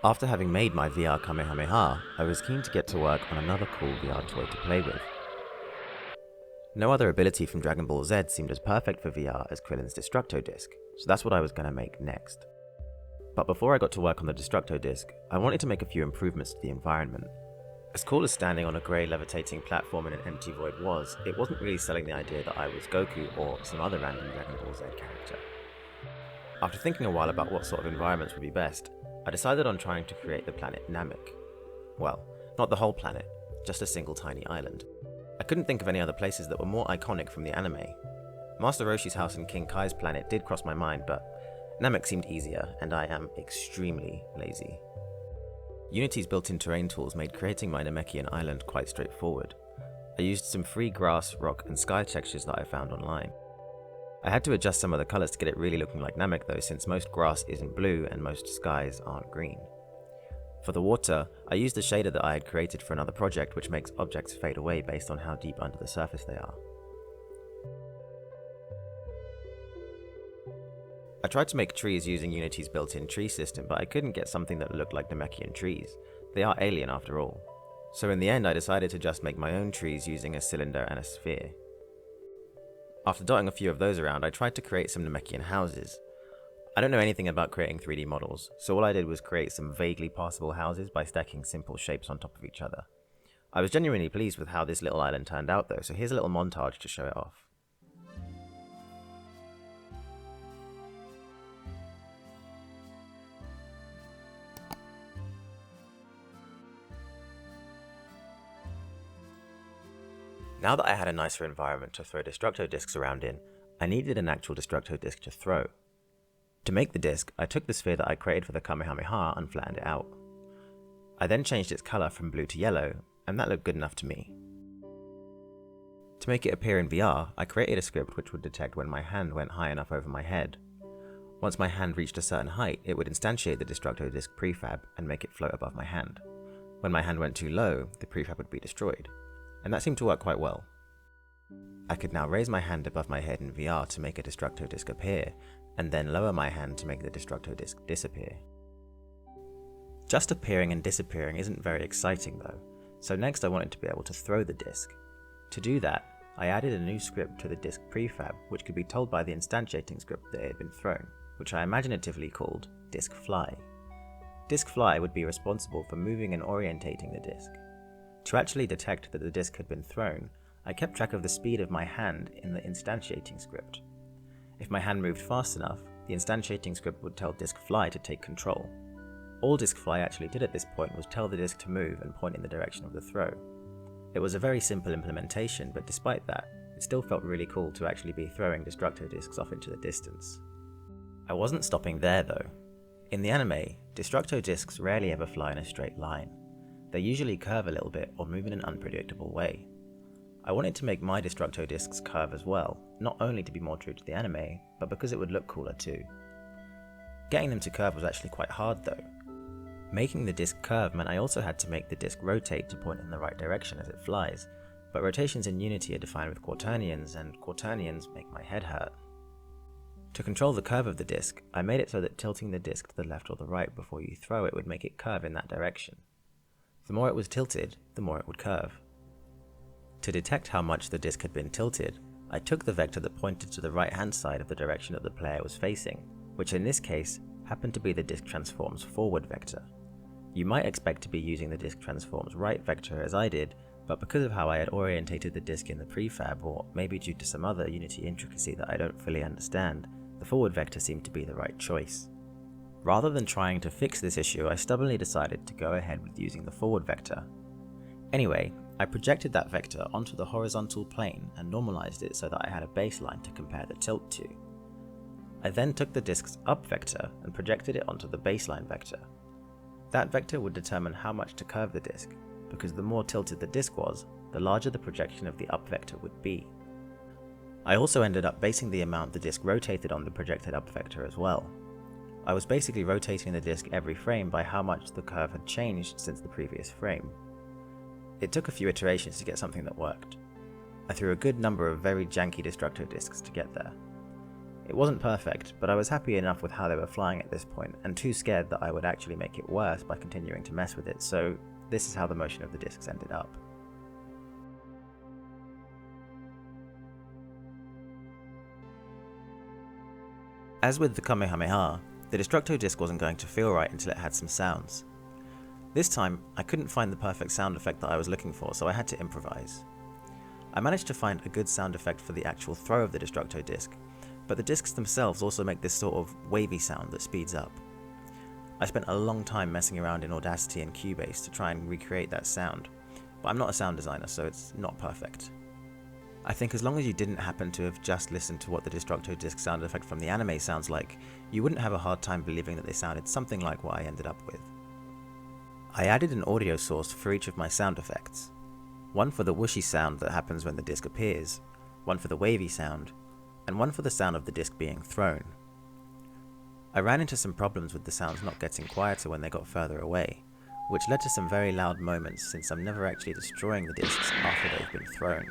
After having made my VR kamehameha, I was keen to get to work on another cool VR toy to play with. No other ability from Dragon Ball Z seemed as perfect for VR as Krillin's Destructo disc, so that's what I was going to make next. But before I got to work on the Destructo disc, I wanted to make a few improvements to the environment. As cool as standing on a grey levitating platform in an empty void was, it wasn't really selling the idea that I was Goku or some other random Dragon Ball Z character. After thinking a while about what sort of environments would be best, I decided on trying to create the planet Namek. Well, not the whole planet, just a single tiny island. I couldn't think of any other places that were more iconic from the anime. Master Roshi's house and King Kai's planet did cross my mind, but Namek seemed easier, and I am extremely lazy. Unity's built-in terrain tools made creating my Namekian island quite straightforward. I used some free grass, rock, and sky textures that I found online. I had to adjust some of the colours to get it really looking like Namek though, since most grass isn't blue and most skies aren't green. For the water, I used the shader that I had created for another project, which makes objects fade away based on how deep under the surface they are. I tried to make trees using Unity's built-in tree system, but I couldn't get something that looked like Namekian trees. They are alien after all. So in the end I decided to just make my own trees using a cylinder and a sphere. After dotting a few of those around, I tried to create some Namekian houses. I don't know anything about creating 3D models, so all I did was create some vaguely passable houses by stacking simple shapes on top of each other. I was genuinely pleased with how this little island turned out though, so here's a little montage to show it off. Now that I had a nicer environment to throw Destructo discs around in, I needed an actual Destructo disc to throw. To make the disc, I took the sphere that I created for the kamehameha and flattened it out. I then changed its colour from blue to yellow, and that looked good enough to me. To make it appear in VR, I created a script which would detect when my hand went high enough over my head. Once my hand reached a certain height, it would instantiate the Destructo disc prefab and make it float above my hand. When my hand went too low, the prefab would be destroyed. And that seemed to work quite well. I could now raise my hand above my head in VR to make a Destructo disc appear, and then lower my hand to make the Destructo disc disappear. Just appearing and disappearing isn't very exciting though, so next I wanted to be able to throw the disc. To do that, I added a new script to the disc prefab which could be told by the instantiating script that it had been thrown, which I imaginatively called disc fly. Disc fly would be responsible for moving and orientating the disc. To actually detect that the disc had been thrown, I kept track of the speed of my hand in the instantiating script. If my hand moved fast enough, the instantiating script would tell disc fly to take control. All disc fly actually did at this point was tell the disc to move and point in the direction of the throw. It was a very simple implementation, but despite that, it still felt really cool to actually be throwing Destructo discs off into the distance. I wasn't stopping there though. In the anime, Destructo discs rarely ever fly in a straight line. They usually curve a little bit or move in an unpredictable way. I wanted to make my Destructo discs curve as well, not only to be more true to the anime, but because it would look cooler too. Getting them to curve was actually quite hard though. Making the disc curve meant I also had to make the disc rotate to point in the right direction as it flies, but rotations in Unity are defined with quaternions, and quaternions make my head hurt. To control the curve of the disc, I made it so that tilting the disc to the left or the right before you throw it would make it curve in that direction. The more it was tilted, the more it would curve. To detect how much the disc had been tilted, I took the vector that pointed to the right hand side of the direction that the player was facing, which in this case happened to be the disc transform's forward vector. You might expect to be using the disc transform's right vector as I did, but because of how I had orientated the disc in the prefab, or maybe due to some other Unity intricacy that I don't fully understand, the forward vector seemed to be the right choice. Rather than trying to fix this issue, I stubbornly decided to go ahead with using the forward vector. Anyway, I projected that vector onto the horizontal plane and normalized it so that I had a baseline to compare the tilt to. I then took the disk's up vector and projected it onto the baseline vector. That vector would determine how much to curve the disk, because the more tilted the disk was, the larger the projection of the up vector would be. I also ended up basing the amount the disk rotated on the projected up vector as well. I was basically rotating the disk every frame by how much the curve had changed since the previous frame. It took a few iterations to get something that worked. I threw a good number of very janky Destructo discs to get there. It wasn't perfect, but I was happy enough with how they were flying at this point, and too scared that I would actually make it worse by continuing to mess with it, so this is how the motion of the discs ended up. As with the kamehameha, the Destructo disc wasn't going to feel right until it had some sounds. This time, I couldn't find the perfect sound effect that I was looking for, so I had to improvise. I managed to find a good sound effect for the actual throw of the Destructo disc, but the discs themselves also make this sort of wavy sound that speeds up. I spent a long time messing around in Audacity and Cubase to try and recreate that sound, but I'm not a sound designer, so it's not perfect. I think as long as you didn't happen to have just listened to what the Destructo disc sound effect from the anime sounds like, you wouldn't have a hard time believing that they sounded something like what I ended up with. I added an audio source for each of my sound effects. One for the whooshy sound that happens when the disc appears, one for the wavy sound, and one for the sound of the disc being thrown. I ran into some problems with the sounds not getting quieter when they got further away, which led to some very loud moments since I'm never actually destroying the discs after they've been thrown.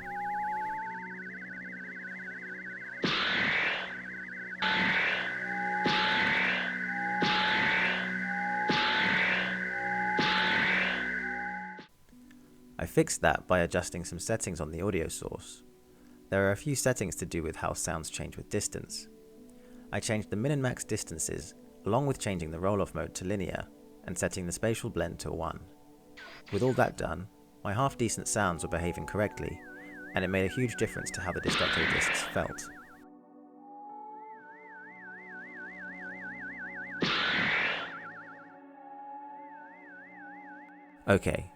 I fixed that by adjusting some settings on the audio source. There are a few settings to do with how sounds change with distance. I changed the min and max distances, along with changing the roll-off mode to linear, and setting the spatial blend to 1. With all that done, my half-decent sounds were behaving correctly, and it made a huge difference to how the Destructo discs felt. Okay,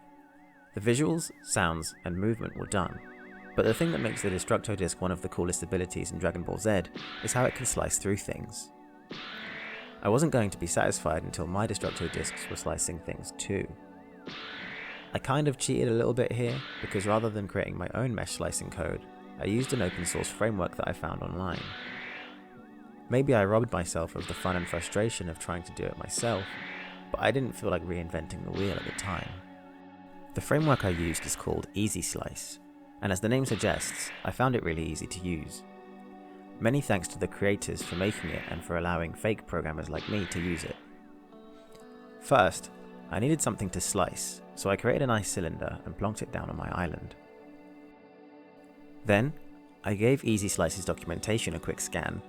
the visuals, sounds, and movement were done, but the thing that makes the Destructo disc one of the coolest abilities in Dragon Ball Z is how it can slice through things. I wasn't going to be satisfied until my Destructo discs were slicing things too. I kind of cheated a little bit here, because rather than creating my own mesh slicing code, I used an open source framework that I found online. Maybe I robbed myself of the fun and frustration of trying to do it myself, but I didn't feel like reinventing the wheel at the time. The framework I used is called Easy Slice, and as the name suggests, I found it really easy to use. Many thanks to the creators for making it and for allowing fake programmers like me to use it. First, I needed something to slice, so I created a nice cylinder and plonked it down on my island. Then, I gave Easy Slice's documentation a quick scan,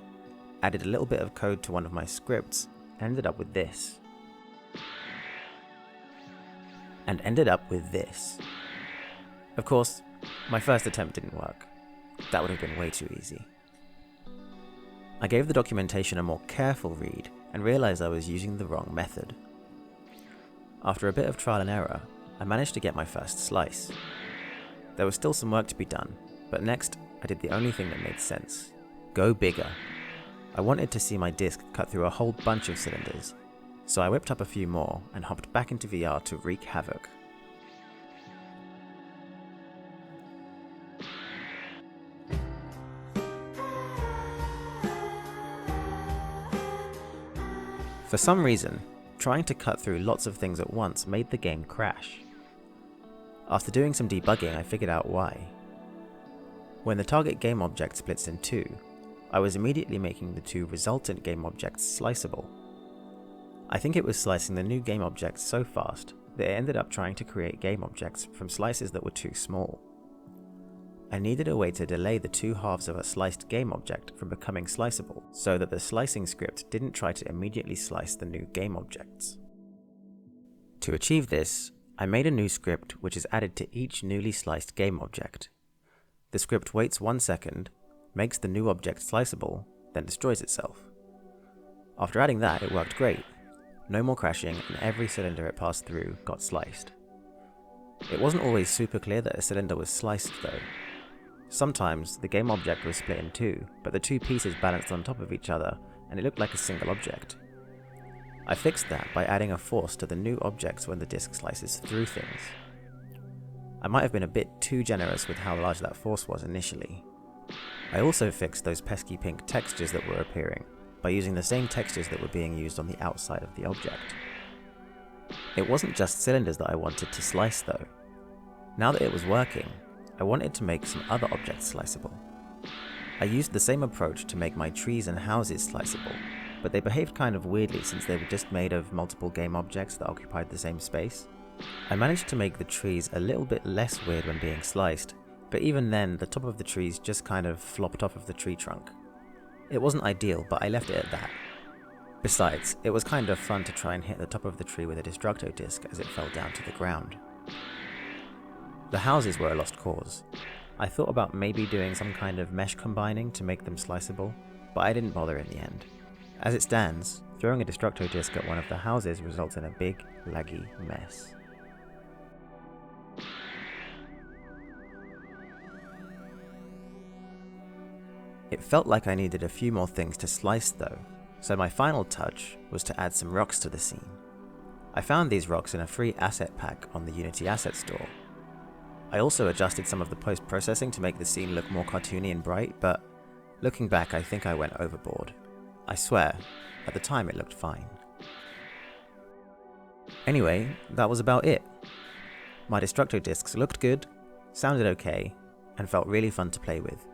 added a little bit of code to one of my scripts, and ended up with this. Of course, my first attempt didn't work. That would have been way too easy. I gave the documentation a more careful read and realized I was using the wrong method. After a bit of trial and error, I managed to get my first slice. There was still some work to be done, but next I did the only thing that made sense. Go bigger. I wanted to see my disc cut through a whole bunch of cylinders, so I whipped up a few more and hopped back into VR to wreak havoc. For some reason, trying to cut through lots of things at once made the game crash. After doing some debugging, I figured out why. When the target game object splits in two, I was immediately making the two resultant game objects sliceable. I think it was slicing the new game objects so fast that it ended up trying to create game objects from slices that were too small. I needed a way to delay the two halves of a sliced game object from becoming sliceable, so that the slicing script didn't try to immediately slice the new game objects. To achieve this, I made a new script which is added to each newly sliced game object. The script waits 1 second, makes the new object sliceable, then destroys itself. After adding that, it worked great. No more crashing, and every cylinder it passed through got sliced. It wasn't always super clear that a cylinder was sliced though. Sometimes the game object was split in two, but the two pieces balanced on top of each other and it looked like a single object. I fixed that by adding a force to the new objects when the disc slices through things. I might have been a bit too generous with how large that force was initially. I also fixed those pesky pink textures that were appearing by using the same textures that were being used on the outside of the object. It wasn't just cylinders that I wanted to slice though. Now that it was working, I wanted to make some other objects sliceable. I used the same approach to make my trees and houses sliceable, but they behaved kind of weirdly since they were just made of multiple game objects that occupied the same space. I managed to make the trees a little bit less weird when being sliced, but even then the top of the trees just kind of flopped off of the tree trunk. It wasn't ideal, but I left it at that. Besides, it was kind of fun to try and hit the top of the tree with a Destructo disc as it fell down to the ground. The houses were a lost cause. I thought about maybe doing some kind of mesh combining to make them sliceable, but I didn't bother in the end. As it stands, throwing a Destructo disc at one of the houses results in a big, laggy mess. It felt like I needed a few more things to slice though, so my final touch was to add some rocks to the scene. I found these rocks in a free asset pack on the Unity Asset Store. I also adjusted some of the post-processing to make the scene look more cartoony and bright, but looking back I think I went overboard. I swear, at the time it looked fine. Anyway, that was about it. My Destructo discs looked good, sounded okay, and felt really fun to play with.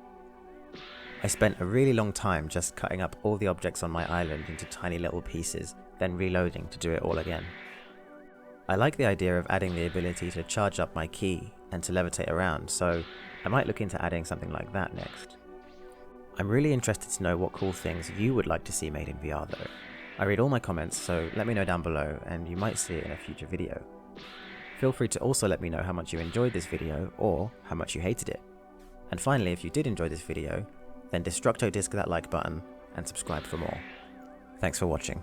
I spent a really long time just cutting up all the objects on my island into tiny little pieces, then reloading to do it all again. I like the idea of adding the ability to charge up my key and to levitate around, so I might look into adding something like that next. I'm really interested to know what cool things you would like to see made in VR though. I read all my comments, so let me know down below and you might see it in a future video. Feel free to also let me know how much you enjoyed this video or how much you hated it. And finally, if you did enjoy this video, then Destructo disc that like button and subscribe for more. Thanks for watching.